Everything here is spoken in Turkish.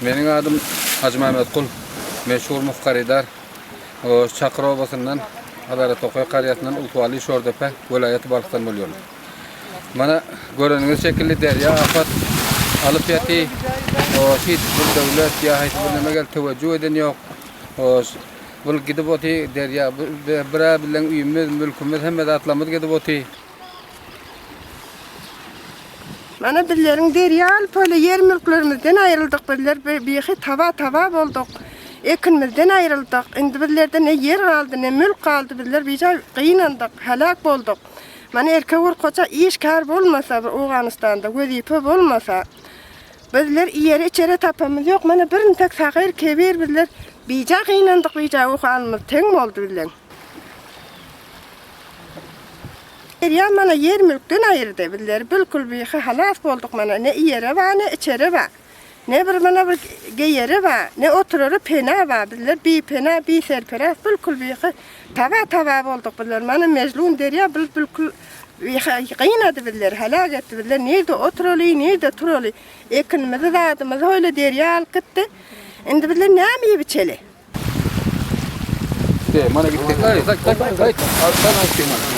Mening adım Hacı Mehmet Kul, meşhur muhkaridar. O Çakır Obasından, Adalet Tokoy Qaryasynyň Ultwali Şordepe, Welaýaty Balykdan bolýar. Mana göreniniz şekilli derya afat alyp ýaty. O hiç bir döwlet ýa hiç bir näme gel tewejjuh eden ýok. O bul gidip oty derya bira bilen üýümmiz, mülkümmiz hemme atlamyz gidip oty. Mana bizlerin derya alyp öyle yer mülklerimizden ayrıldık. Bizler bihi tava bolduk. Ekinimizden ayrıldık. Indi bizlerde ne yer kaldı ne mülk kaldı. Bizler bize kıyınandık, helak bolduk. Mana erkek koça işkar bolmasa, Awganystanda wezipe bolmasa, bizler ýere içere tapamyz ýok. Mana birini tek sagir kebir bizler bize kıyınandık, bize oğanymyz teň boldy bilen. Ya mana yer mülkden ayırdı bizler. Bülkül bihi halas bolduk mana. Ne ýere ba, ne içere ba. Ne bir mana bir geyeri ba, ne otururu pena ba. Bizler bir pena, bir serperas, bülkül bihi tava bolduk bizler. Mana meclun derya bülkül kıynadı bizler, helak etti bizler. Nerede oturuli, nerede turuli. Ekinimizi dağıdımızı öyle derya alıp gitti. Indi bizler ne mi biçeli? Mana gittik. Hayır, tak. Altan açtım mana.